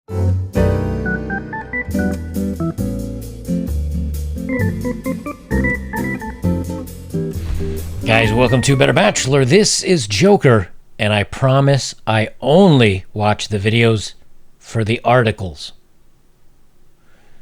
Guys, welcome to Better Bachelor. This is Joker, and I promise I only watch the videos for the articles.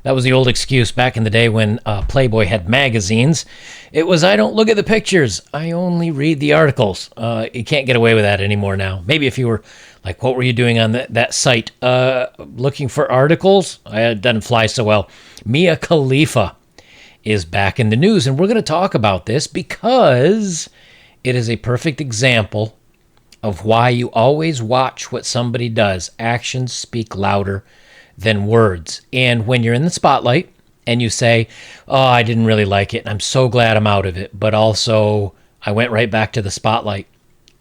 That was the old excuse back in the day when Playboy had magazines. It was, I don't look at the pictures, I only read the articles. You can't get away with that anymore now. Maybe if you were, like, what were you doing on that site? Looking for articles? It doesn't fly so well. Mia Khalifa is back in the news, and we're going to talk about this because it is a perfect example of why you always watch what somebody does. Actions speak louder than words. And when you're in the spotlight and you say, oh, I didn't really like it, and I'm so glad I'm out of it, but also I went right back to the spotlight,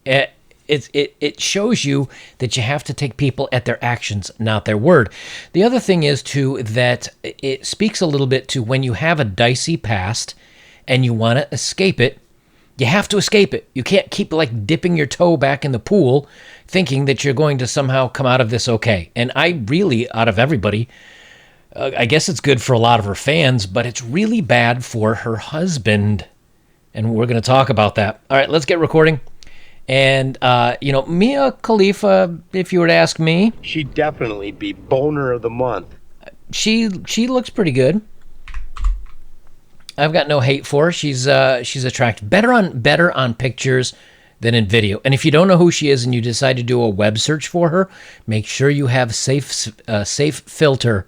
it shows you that you have to take people at their actions, not their word. The other thing is, too, that it speaks a little bit to when you have a dicey past and you want to escape it, you have to escape it. You can't keep, like, dipping your toe back in the pool thinking that you're going to somehow come out of this okay. And I really, out of everybody, I guess it's good for a lot of her fans, but it's really bad for her husband. And we're going to talk about that. All right, let's get recording. And, Mia Khalifa, if you were to ask me, she'd definitely be boner of the month. She looks pretty good. I've got no hate for her. She's attractive. Better on pictures than in video. And if you don't know who she is and you decide to do a web search for her, make sure you have safe filter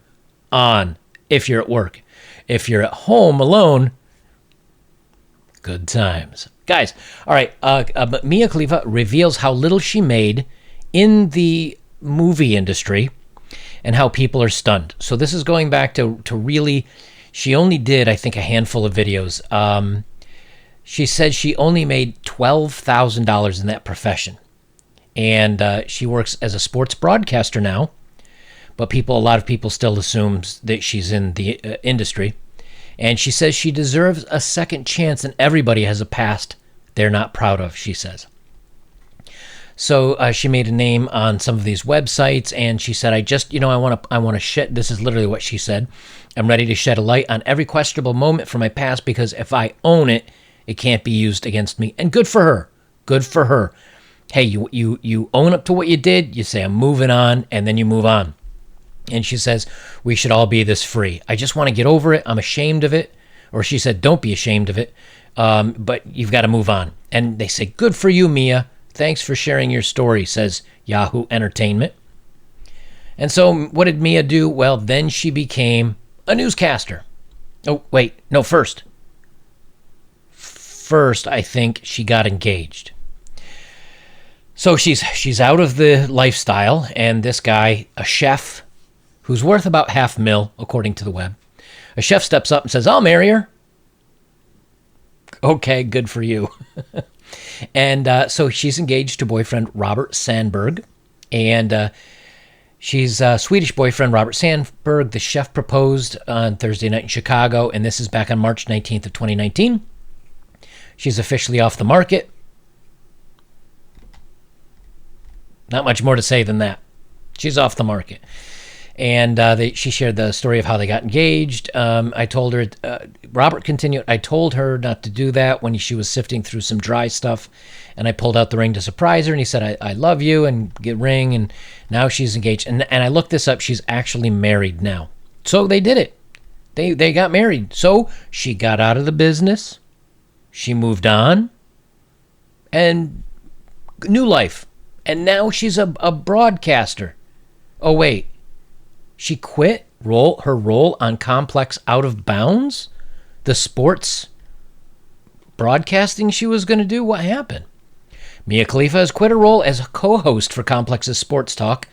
on if you're at work. If you're at home alone, good times. Guys, all right, Mia Khalifa reveals how little she made in the movie industry and how people are stunned. So this is going back to really, she only did, I think, a handful of videos. She said she only made $12,000 in that profession. And she works as a sports broadcaster now, but a lot of people still assume that she's in the industry. And she says she deserves a second chance, and everybody has a past they're not proud of, she says. So she made a name on some of these websites, and she said, I want to shed, this is literally what she said, I'm ready to shed a light on every questionable moment from my past, because if I own it, it can't be used against me. And good for her. Good for her. Hey, you own up to what you did, you say, I'm moving on, and then you move on. And she says, we should all be this free. I just want to get over it. I'm ashamed of it. Or she said, don't be ashamed of it, but you've got to move on. And they say, good for you, Mia. Thanks for sharing your story, says Yahoo Entertainment. And so what did Mia do? Well, then she became a newscaster. Oh, wait, no, first, I think she got engaged. So she's out of the lifestyle, and this guy, a chef, who's worth about $500,000, according to the web, a chef steps up and says, I'll marry her. Okay, good for you. And so she's engaged to boyfriend Robert Sandberg. And she's Swedish boyfriend Robert Sandberg. The chef proposed on Thursday night in Chicago, and this is back on March 19th of 2019. She's officially off the market. Not much more to say than that. She's off the market. And she shared the story of how they got engaged. I told her, Robert continued, I told her not to do that when she was sifting through some dry stuff. And I pulled out the ring to surprise her. And he said, I love you, and get ring. And now she's engaged. And I looked this up. She's actually married now. So they did it. They got married. So she got out of the business. She moved on. And new life. And now she's a broadcaster. Oh, wait. She quit her role on Complex Out of Bounds? The sports broadcasting she was going to do? What happened? Mia Khalifa has quit her role as a co-host for Complex's sports talk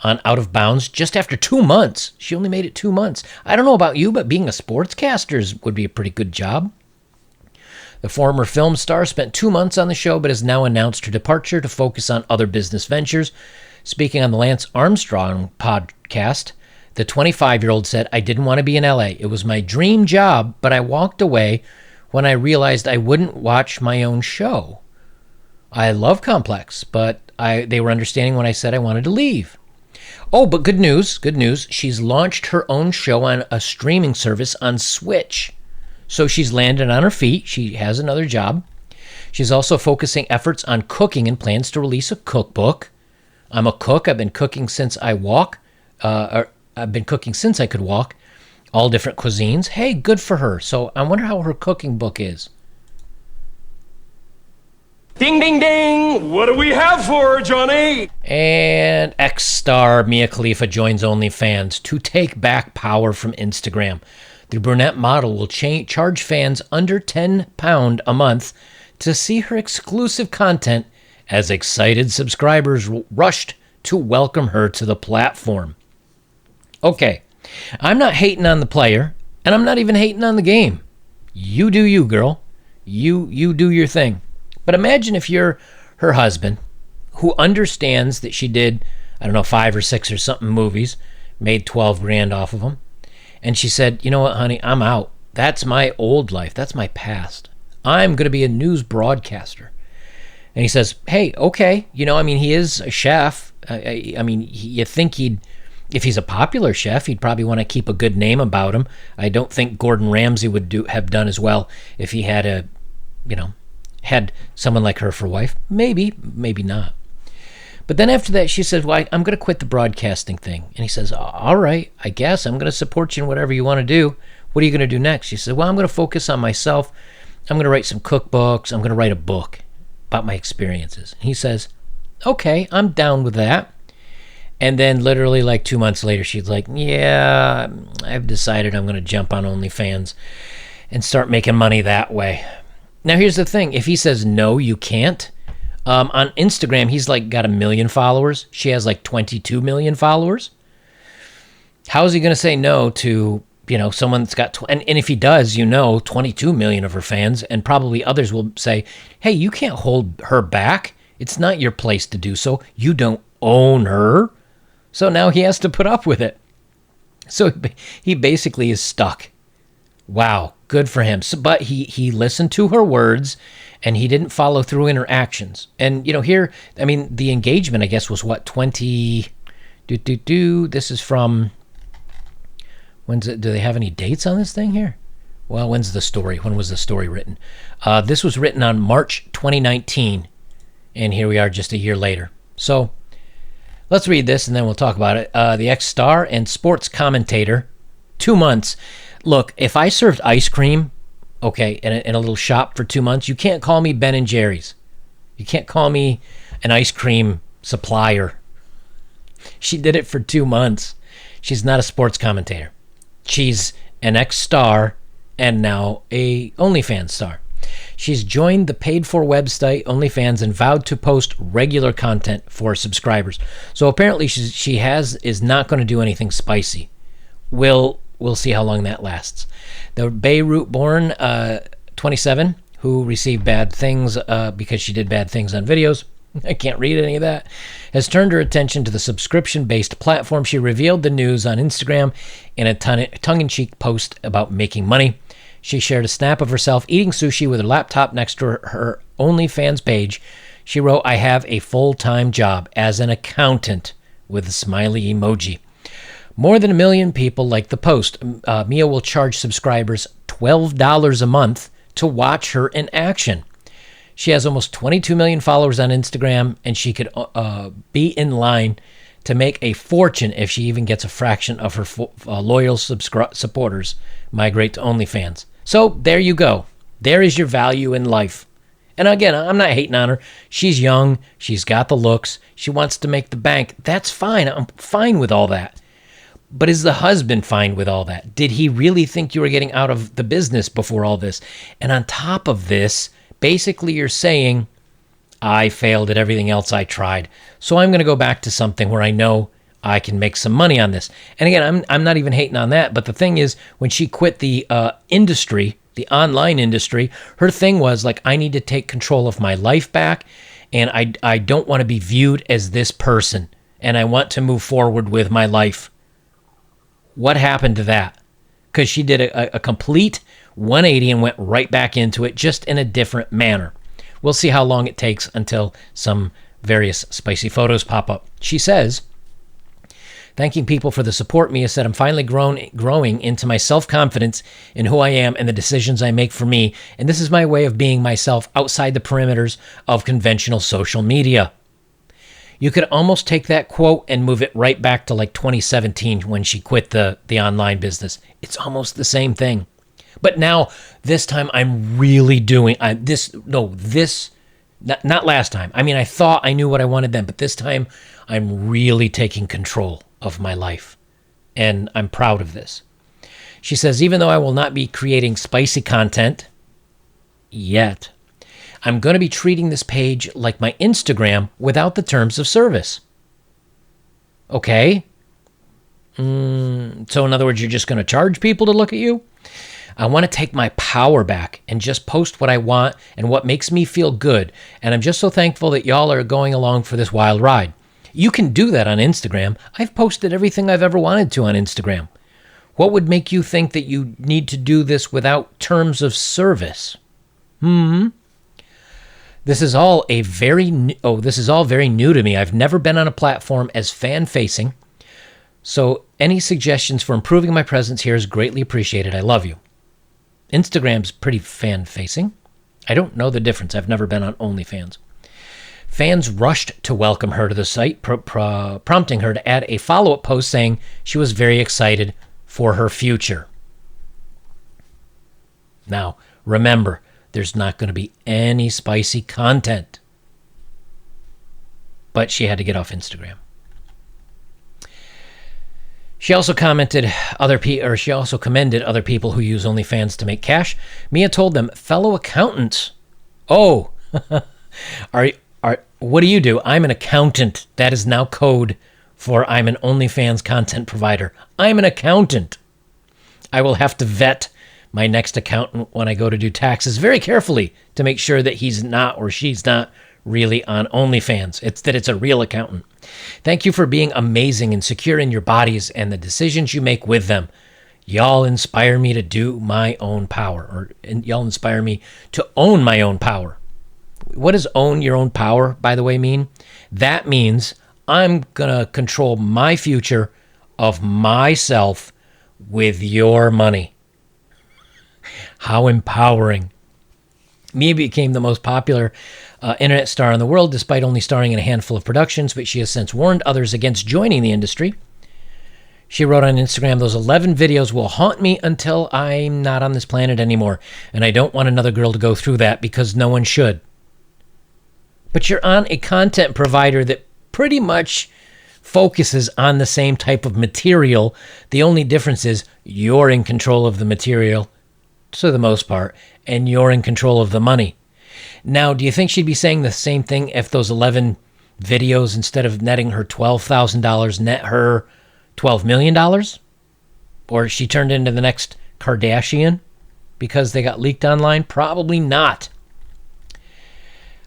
on Out of Bounds just after 2 months. She only made it 2 months. I don't know about you, but being a sportscaster would be a pretty good job. The former film star spent 2 months on the show, but has now announced her departure to focus on other business ventures. Speaking on the Lance Armstrong podcast, the 25-year-old said, I didn't want to be in LA. It was my dream job, but I walked away when I realized I wouldn't watch my own show. I love Complex, but they were understanding when I said I wanted to leave. Oh, but good news, good news. She's launched her own show on a streaming service on Switch. So she's landed on her feet. She has another job. She's also focusing efforts on cooking and plans to release a cookbook. I'm a cook. I've been cooking since I walk. I've been cooking since I could walk. All different cuisines. Hey, good for her. So I wonder how her cooking book is. Ding, ding, ding! What do we have for her, Johnny? And ex-star Mia Khalifa joins OnlyFans to take back power from Instagram. The brunette model will charge fans under £10 a month to see her exclusive content as excited subscribers rushed to welcome her to the platform. Okay, I'm not hating on the player, and I'm not even hating on the game. You do you, girl. You do your thing. But imagine if you're her husband, who understands that she did, 5 or 6 or something movies, made 12 grand off of them, and she said, you know what, honey, I'm out. That's my old life. That's my past. I'm going to be a news broadcaster. And he says, hey, okay. He is a chef. You think if he's a popular chef, he'd probably want to keep a good name about him. I don't think Gordon Ramsay would have done as well if he had had someone like her for wife. Maybe not. But then after that, she says, well, I'm going to quit the broadcasting thing. And he says, all right, I guess I'm going to support you in whatever you want to do. What are you going to do next? She said, well, I'm going to focus on myself. I'm going to write some cookbooks. I'm going to write a book about my experiences. And he says, okay, I'm down with that. And then literally like 2 months later, she's like, yeah, I've decided I'm going to jump on OnlyFans and start making money that way. Now, here's the thing. If he says, no, you can't, on Instagram, he's like got 1 million followers. She has like 22 million followers. How is he going to say no to, someone that's got, and if he does, 22 million of her fans, and probably others will say, hey, you can't hold her back. It's not your place to do so. You don't own her. So now he has to put up with it. So he basically is stuck. Wow, good for him. So, but he listened to her words, and he didn't follow through in her actions. And, here, the engagement, I guess, was what, 20... This is from... When's it? Do they have any dates on this thing here? Well, when's the story? When was the story written? This was written on March 2019, and here we are just a year later. So let's read this, and then we'll talk about it. The ex-star and sports commentator, 2 months. Look, if I served ice cream, okay, in a little shop for 2 months, you can't call me Ben and Jerry's. You can't call me an ice cream supplier. She did it for 2 months. She's not a sports commentator. She's an ex-star and now a OnlyFans star. She's joined the paid-for website OnlyFans and vowed to post regular content for subscribers. So apparently she is not going to do anything spicy. We'll see how long that lasts. The Beirut-born 27, who received bad things because she did bad things on videos, I can't read any of that, has turned her attention to the subscription-based platform. She revealed the news on Instagram in a tongue-in-cheek post about making money. She shared a snap of herself eating sushi with her laptop next to her OnlyFans page. She wrote, I have a full-time job as an accountant, with a smiley emoji. More than 1 million people like the post. Mia will charge subscribers $12 a month to watch her in action. She has almost 22 million followers on Instagram, and she could be in line to make a fortune if she even gets a fraction of her loyal supporters migrate to OnlyFans. So there you go. There is your value in life. And again, I'm not hating on her. She's young. She's got the looks. She wants to make the bank. That's fine. I'm fine with all that. But is the husband fine with all that? Did he really think you were getting out of the business before all this? And on top of this, basically you're saying, I failed at everything else I tried, so I'm going to go back to something where I know I can make some money on this. And again, I'm not even hating on that, but the thing is, when she quit the industry, the online industry, her thing was like, I need to take control of my life back, and I don't want to be viewed as this person, and I want to move forward with my life. What happened to that? Because she did a complete 180 and went right back into it, just in a different manner. We'll see how long it takes until some various spicy photos pop up. She says, Thanking people for the support, Mia said, I'm finally growing into my self-confidence in who I am and the decisions I make for me. And this is my way of being myself outside the perimeters of conventional social media. You could almost take that quote and move it right back to like 2017 when she quit the online business. It's almost the same thing. But now, this time, I'm really doing not last time. I mean, I thought I knew what I wanted then, but this time, I'm really taking control of my life. And I'm proud of this. She says, even though I will not be creating spicy content yet, I'm going to be treating this page like my Instagram without the terms of service. Okay? So in other words, you're just going to charge people to look at you? I want to take my power back and just post what I want and what makes me feel good. And I'm just so thankful that y'all are going along for this wild ride. You can do that on Instagram. I've posted everything I've ever wanted to on Instagram. What would make you think that you need to do this without terms of service? This is all very new to me. I've never been on a platform as fan-facing. So any suggestions for improving my presence here is greatly appreciated. I love you. Instagram's pretty fan-facing. I don't know the difference. I've never been on OnlyFans. Fans rushed to welcome her to the site, prompting her to add a follow-up post saying she was very excited for her future. Now, remember, there's not going to be any spicy content. But she had to get off Instagram. She also commended other people who use OnlyFans to make cash. Mia told them, fellow accountants. Oh, what do you do? I'm an accountant. That is now code for I'm an OnlyFans content provider. I'm an accountant. I will have to vet my next accountant when I go to do taxes very carefully to make sure that he's not or she's not really on OnlyFans. It's a real accountant. Thank you for being amazing and secure in your bodies and the decisions you make with them. Y'all inspire me to do my own power, y'all inspire me to own my own power. What does own your own power, by the way, mean? That means I'm going to control my future of myself with your money. How empowering. Mia became the most popular internet star in the world, despite only starring in a handful of productions, but she has since warned others against joining the industry. She wrote on Instagram, those 11 videos will haunt me until I'm not on this planet anymore, and I don't want another girl to go through that because no one should. But you're on a content provider that pretty much focuses on the same type of material. The only difference is you're in control of the material, to the most part, and you're in control of the money. Now, do you think she'd be saying the same thing if those 11 videos, instead of netting her $12,000, net her $12 million? Or she turned into the next Kardashian because they got leaked online? Probably not.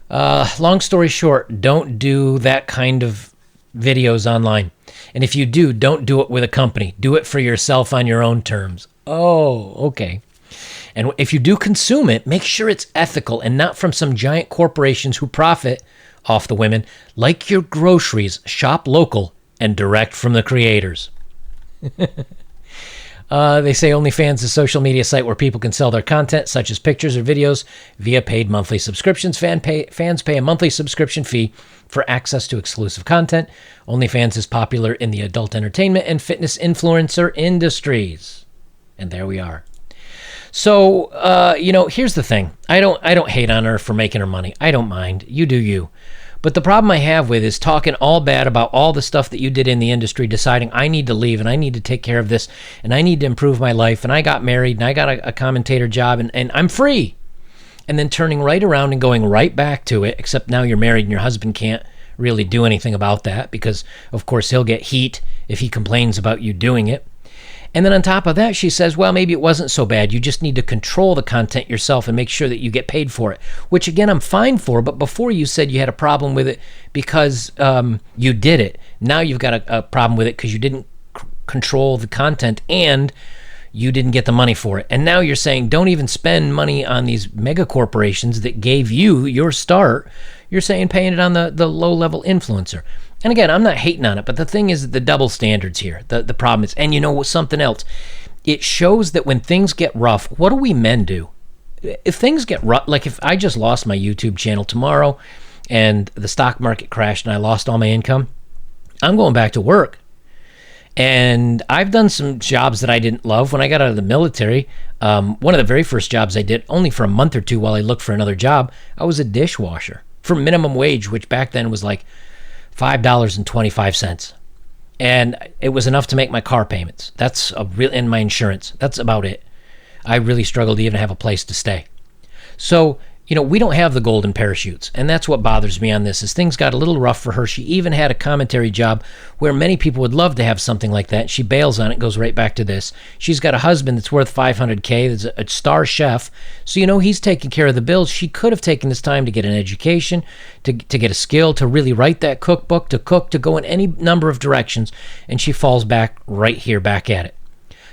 Long story short, don't do that kind of videos online. And if you do, don't do it with a company. Do it for yourself on your own terms. Oh, okay. And if you do consume it, make sure it's ethical and not from some giant corporations who profit off the women. Like your groceries, shop local and direct from the creators. They say OnlyFans is a social media site where people can sell their content, such as pictures or videos, via paid monthly subscriptions. Fans pay a monthly subscription fee for access to exclusive content. OnlyFans is popular in the adult entertainment and fitness influencer industries. And there we are. So, here's the thing. I don't hate on her for making her money. I don't mind. You do you. But the problem I have with is talking all bad about all the stuff that you did in the industry, deciding I need to leave and I need to take care of this and I need to improve my life and I got married and I got a commentator job and I'm free. And then turning right around and going right back to it, except now you're married and your husband can't really do anything about that because, of course, he'll get heat if he complains about you doing it. And then on top of that, she says, well, maybe it wasn't so bad. You just need to control the content yourself and make sure that you get paid for it, which, again, I'm fine for. But before you said you had a problem with it because you did it. Now you've got a problem with it because you didn't control the content and you didn't get the money for it. And now you're saying don't even spend money on these mega corporations that gave you your start. You're saying paying it on the low-level influencer. And again, I'm not hating on it, but the thing is the double standards here. The problem is, and you know something else, it shows that when things get rough, what do we men do? If things get rough, like if I just lost my YouTube channel tomorrow and the stock market crashed and I lost all my income, I'm going back to work. And I've done some jobs that I didn't love. When I got out of the military, one of the very first jobs I did, only for a month or two while I looked for another job, I was a dishwasher for minimum wage, which back then was like $5.25. And it was enough to make my car payments. That's a real, and my insurance. That's about it. I really struggled to even have a place to stay. So, you know, we don't have the golden parachutes. And that's what bothers me on this, is things got a little rough for her. She even had a commentary job where many people would love to have something like that. She bails on it, goes right back to this. She's got a husband that's worth $500K, that's a star chef. So, you know, he's taking care of the bills. She could have taken this time to get an education, to get a skill, to really write that cookbook, to cook, to go in any number of directions. And she falls back right here, back at it.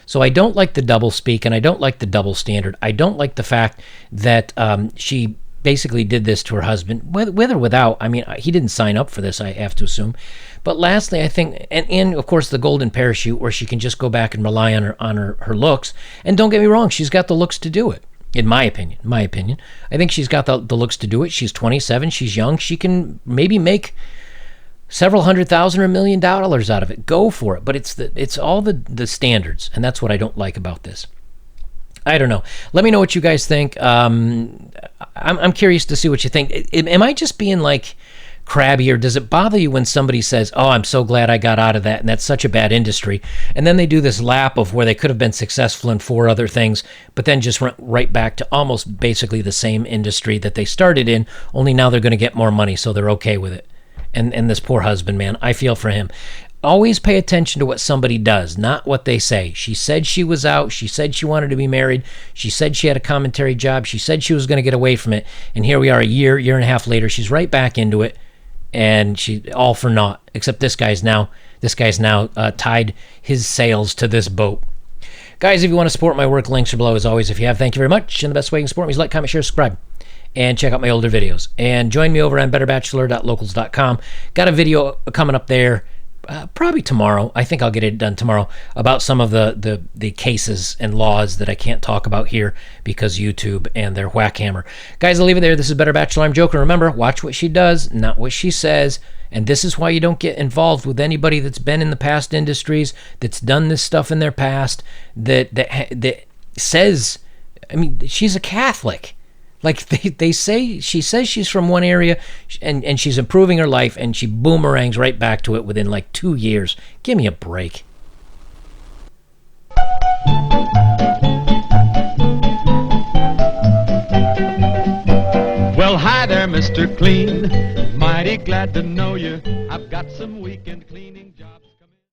So I don't like the double speak, and I don't like the double standard. I don't like the fact that she basically did this to her husband, with or without. I mean, he didn't sign up for this, I have to assume. But lastly, I think, and of course the golden parachute, where she can just go back and rely on her looks. And don't get me wrong, she's got the looks to do it. In my opinion, I think she's got the looks to do it. She's 27, she's young, she can maybe make several $100,000 or $1 million out of it. Go for it. But it's all the standards, and that's what I don't like about this. I don't know. Let me know what you guys think. I'm curious to see what you think. Am I just being like crabby, or does it bother you when somebody says, "Oh, I'm so glad I got out of that, and that's such a bad industry," and then they do this lap of where they could have been successful in 4 other things, but then just went right back to almost basically the same industry that they started in, only now they're going to get more money, so they're okay with it. And this poor husband, man, I feel for him. Always pay attention to what somebody does, not what they say. She said she was out. She said she wanted to be married. She said she had a commentary job. She said she was going to get away from it. And here we are a year and a half later. She's right back into it. And she all for naught. Except this guy's now tied his sails to this boat. Guys, if you want to support my work, links are below as always. If you have, thank you very much. And the best way you can support me is like, comment, share, subscribe. And check out my older videos. And join me over on betterbachelor.locals.com. Got a video coming up there probably tomorrow. I think I'll get it done tomorrow, about some of the cases and laws that I can't talk about here because YouTube and their whack hammer. Guys, I'll leave it there. This is Better Bachelor. I'm joking. Remember, watch what she does, not what she says. And this is why you don't get involved with anybody that's been in the past industries, that's done this stuff in their past, that says, I mean, she's a Catholic. Like they say, she says she's from one area and she's improving her life, and she boomerangs right back to it within like 2 years. Give me a break. Well, hi there, Mr. Clean. Mighty glad to know you. I've got some weekend cleaning jobs.